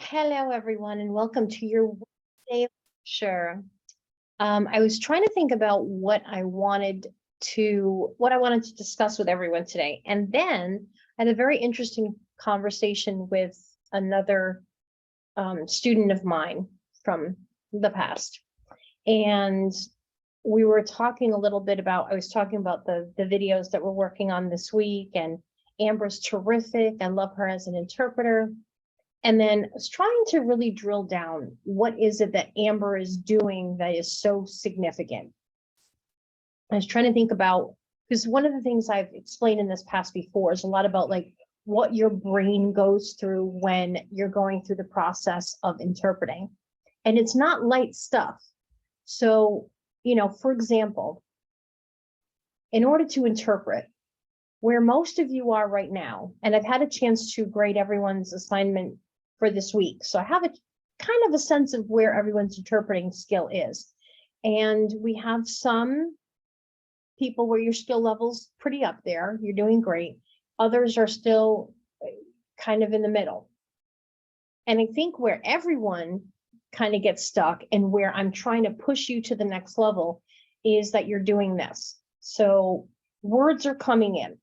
Hello, everyone, and welcome to your Wednesday lecture. I was trying to think about what I wanted to discuss with everyone today, and then I had a very interesting conversation with another student of mine from the past, and we were talking a little bit about. I was talking about the videos that we're working on this week, and Amber's terrific. I love her as an interpreter. And then I was trying to really drill down, what is it that Amber is doing that is so significant? I was trying to think about, because one of the things I've explained in this past before is a lot about like what your brain goes through when you're going through the process of interpreting. And it's not light stuff. So, for example, in order to interpret, where most of you are right now, and I've had a chance to grade everyone's assignment for this week. So I have a kind of a sense of where everyone's interpreting skill is. And we have some people where your skill level's pretty up there. You're doing great. Others are still kind of in the middle. And I think where everyone kind of gets stuck and where I'm trying to push you to the next level is that you're doing this. So words are coming in.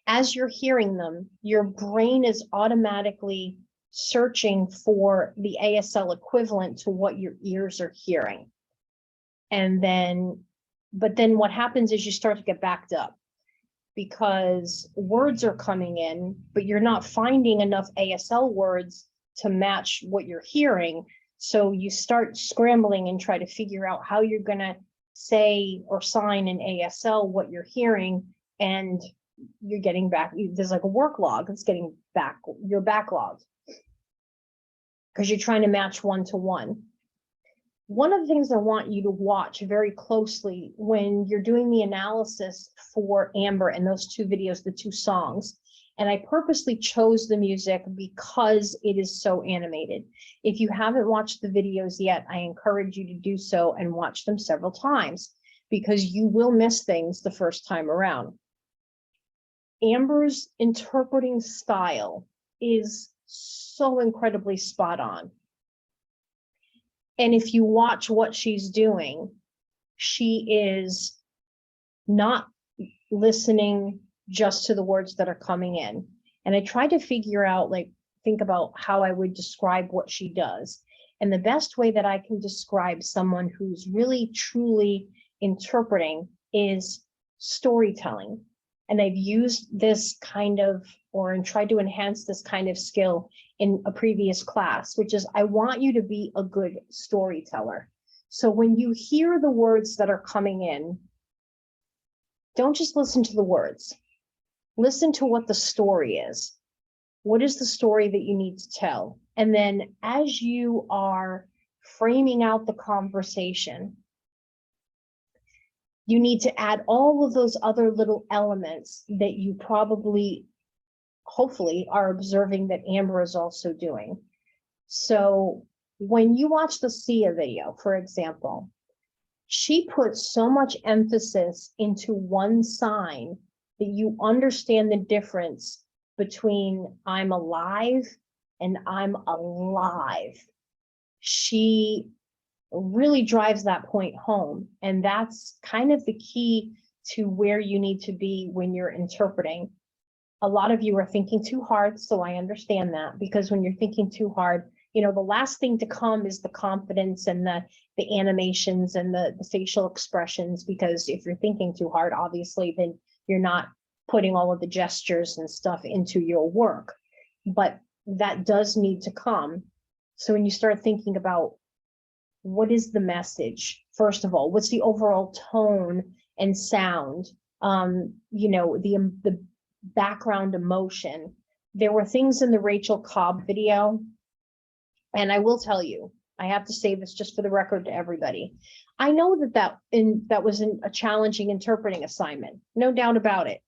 As you're hearing them, your brain is automatically searching for the ASL equivalent to what your ears are hearing. But then what happens is you start to get backed up because words are coming in, but you're not finding enough ASL words to match what you're hearing. So you start scrambling and try to figure out how you're going to say or sign in ASL what you're hearing, and you're getting back. There's like a work log that's getting back. You're backlogged because you're trying to match one-to-one. One of the things I want you to watch very closely when you're doing the analysis for Amber and those two videos, the two songs, and I purposely chose the music because it is so animated. If you haven't watched the videos yet, I encourage you to do so and watch them several times because you will miss things the first time around. Amber's interpreting style is so incredibly spot on. And if you watch what she's doing, she is not listening just to the words that are coming in. And I try to figure out, think about how I would describe what she does. And the best way that I can describe someone who's really, truly interpreting is storytelling. And I've used this kind of, and tried to enhance this kind of skill in a previous class, which is I want you to be a good storyteller. So when you hear the words that are coming in, don't just listen to the words. Listen to what the story is. What is the story that you need to tell? And then as you are framing out the conversation, you need to add all of those other little elements that you probably, hopefully, are observing that Amber is also doing. So when you watch the Sia video, for example, she puts so much emphasis into one sign that you understand the difference between I'm alive and I'm alive. She really drives that point home. And that's kind of the key to where you need to be when you're interpreting. A lot of you are thinking too hard, so I understand that, because when you're thinking too hard, the last thing to come is the confidence and the animations and the facial expressions, because if you're thinking too hard, obviously, then you're not putting all of the gestures and stuff into your work. But that does need to come. So when you start thinking about what is the message, first of all, what's the overall tone and sound, the background emotion. There were things in the Rachel Cobb video, and I will tell you, I have to say this just for the record to everybody. I know that was a challenging interpreting assignment, no doubt about it.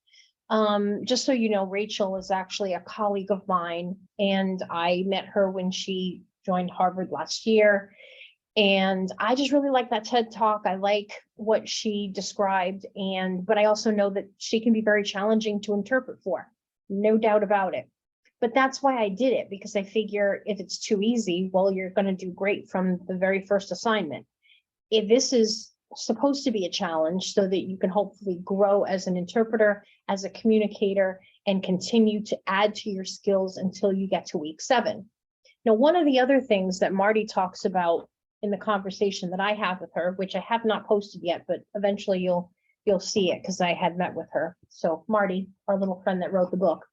Just so you know, Rachel is actually a colleague of mine, and I met her when she joined Harvard last year. And I just really like that TED Talk. I like what she described, but I also know that she can be very challenging to interpret for, no doubt about it. But that's why I did it, because I figure if it's too easy, well, you're going to do great from the very first assignment. If this is supposed to be a challenge so that you can hopefully grow as an interpreter, as a communicator, and continue to add to your skills until you get to week 7. Now, one of the other things that Marty talks about in the conversation that I have with her, which I have not posted yet, but eventually you'll see it because I had met with her. So Marty, our little friend that wrote the book.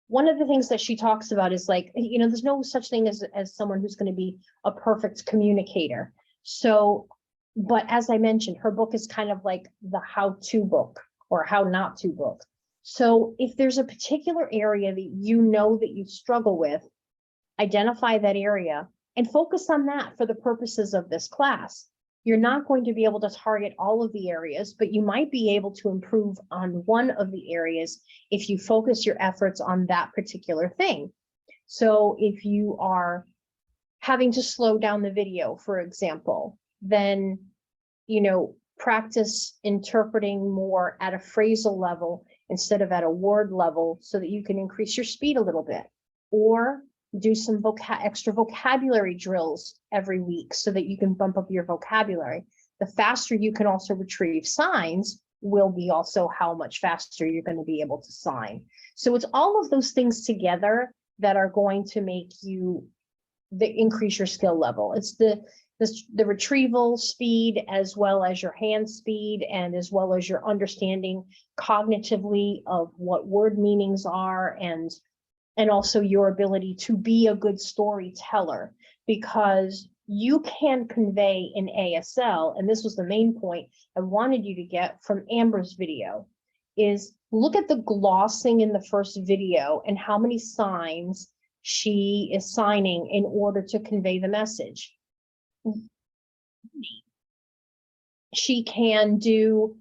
One of the things that she talks about is like, there's no such thing as someone who's going to be a perfect communicator. So, but as I mentioned, her book is kind of like the how-to book or how not to book. So if there's a particular area that that you struggle with, identify that area and focus on that for the purposes of this class. You're not going to be able to target all of the areas, but you might be able to improve on one of the areas if you focus your efforts on that particular thing. So if you are having to slow down the video, for example, then, practice interpreting more at a phrasal level instead of at a word level so that you can increase your speed a little bit, or do some extra vocabulary drills every week so that you can bump up your vocabulary. The faster you can also retrieve signs will be also how much faster you're going to be able to sign. So it's all of those things together that are going to make you increase your skill level. It's the retrieval speed, as well as your hand speed, and as well as your understanding cognitively of what word meanings are, and also your ability to be a good storyteller, because you can convey in ASL, and this was the main point I wanted you to get from Amber's video, is look at the glossing in the first video and how many signs she is signing in order to convey the message. She can do,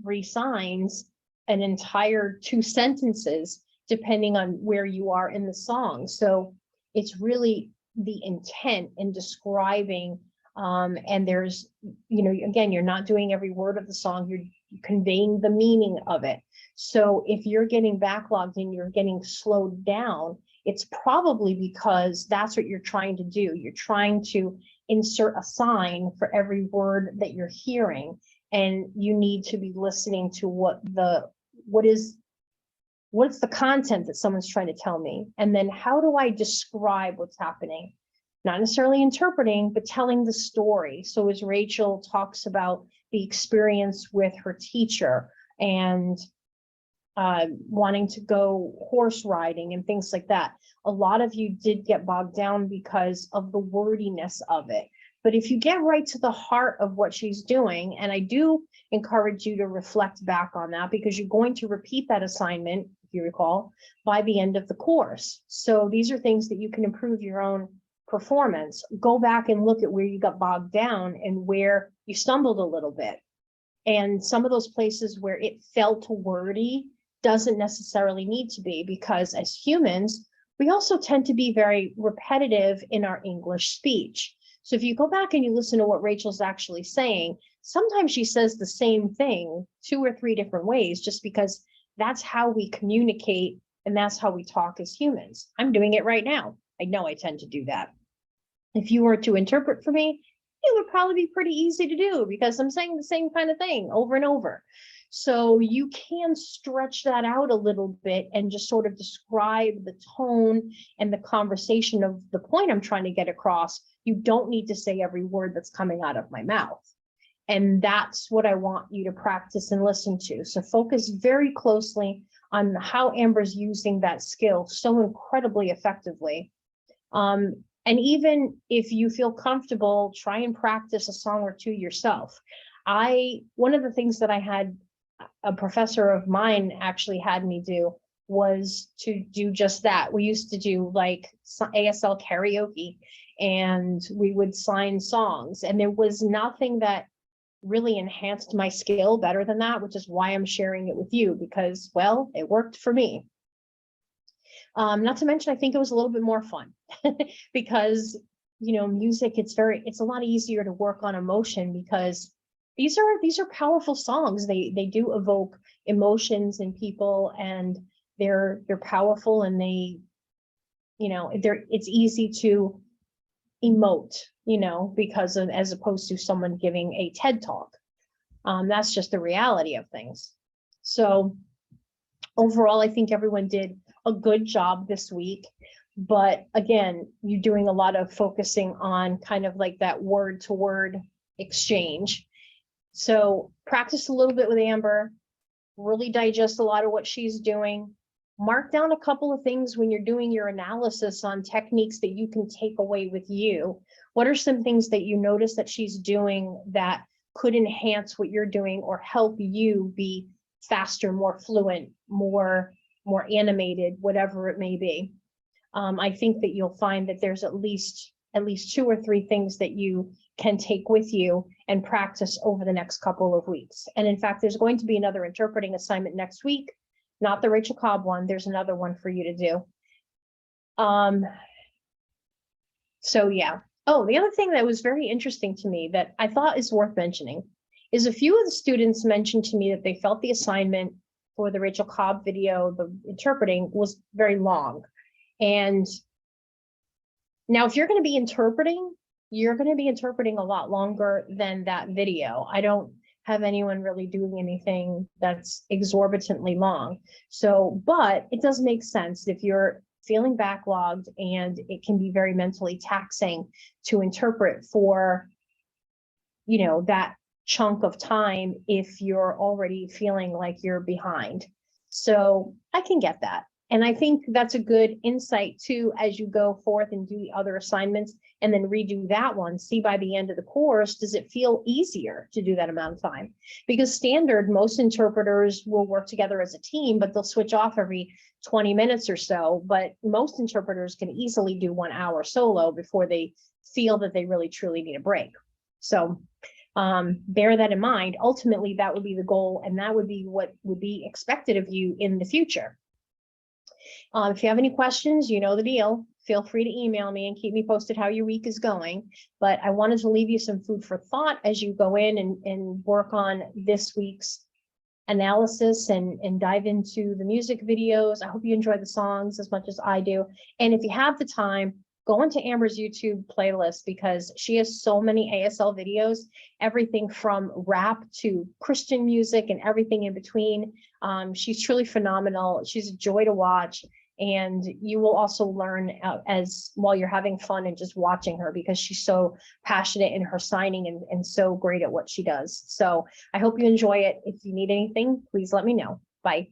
3 signs, an entire 2 sentences, depending on where you are in the song. So it's really the intent in describing, and there's, again, you're not doing every word of the song, you're conveying the meaning of it. So if you're getting backlogged and you're getting slowed down, it's probably because that's what you're trying to do. You're trying to insert a sign for every word that you're hearing, and you need to be listening to what's the content that someone's trying to tell me, and then how do I describe what's happening? Not necessarily interpreting, but telling the story. So as Rachel talks about the experience with her teacher and wanting to go horse riding and things like that, a lot of you did get bogged down because of the wordiness of it. But if you get right to the heart of what she's doing, and I do encourage you to reflect back on that, because you're going to repeat that assignment, if you recall, by the end of the course. So these are things that you can improve your own performance. Go back and look at where you got bogged down and where you stumbled a little bit. And some of those places where it felt wordy doesn't necessarily need to be, because as humans, we also tend to be very repetitive in our English speech. So if you go back and you listen to what Rachel's actually saying, sometimes she says the same thing 2 or 3 different ways, just because that's how we communicate and that's how we talk as humans. I'm doing it right now. I know I tend to do that. If you were to interpret for me, it would probably be pretty easy to do, because I'm saying the same kind of thing over and over. So you can stretch that out a little bit and just sort of describe the tone and the conversation of the point I'm trying to get across. You don't need to say every word that's coming out of my mouth. And that's what I want you to practice and listen to. So focus very closely on how Amber's using that skill so incredibly effectively. And even if you feel comfortable, try and practice a song or 2 yourself. One of the things that I had a professor of mine actually had me do was to do just that. We used to do like ASL karaoke, and we would sign songs, and there was nothing that really enhanced my skill better than that, which is why I'm sharing it with you, because, well, it worked for me. Not to mention, I think it was a little bit more fun because, music, it's a lot easier to work on emotion, because these are powerful songs. They do evoke emotions in people, and they're powerful, and they, it's easy to emote, because of, as opposed to someone giving a TED talk. That's just the reality of things. So overall, I think everyone did a good job this week. But again, you're doing a lot of focusing on kind of like that word to word exchange. So practice a little bit with Amber, really digest a lot of what she's doing. Mark down a couple of things when you're doing your analysis on techniques that you can take away with you. What are some things that you notice that she's doing that could enhance what you're doing or help you be faster, more fluent, more animated, whatever it may be? I think that you'll find that there's at least 2 or 3 things that you can take with you and practice over the next couple of weeks. And in fact, there's going to be another interpreting assignment next week, not the Rachel Cobb one. There's another one for you to do. So yeah. Oh, the other thing that was very interesting to me that I thought is worth mentioning is a few of the students mentioned to me that they felt the assignment for the Rachel Cobb video, the interpreting, was very long. And now if you're going to be interpreting, you're going to be interpreting a lot longer than that video. I don't have anyone really doing anything that's exorbitantly long. So, but it does make sense if you're feeling backlogged, and it can be very mentally taxing to interpret for, that chunk of time if you're already feeling like you're behind. So I can get that. And I think that's a good insight too, as you go forth and do the other assignments and then redo that one. See by the end of the course, does it feel easier to do that amount of time? Because standard, most interpreters will work together as a team, but they'll switch off every 20 minutes or so. But most interpreters can easily do 1 hour solo before they feel that they really truly need a break. So bear that in mind. Ultimately, that would be the goal, and that would be what would be expected of you in the future. If you have any questions, you know the deal. Feel free to email me and keep me posted how your week is going. But I wanted to leave you some food for thought as you go in and work on this week's analysis and dive into the music videos. I hope you enjoy the songs as much as I do. And if you have the time, go into Amber's YouTube playlist, because she has so many ASL videos, everything from rap to Christian music and everything in between. She's truly phenomenal. She's a joy to watch. And you will also learn as while you're having fun and just watching her, because she's so passionate in her signing and so great at what she does. So I hope you enjoy it. If you need anything, please let me know. Bye.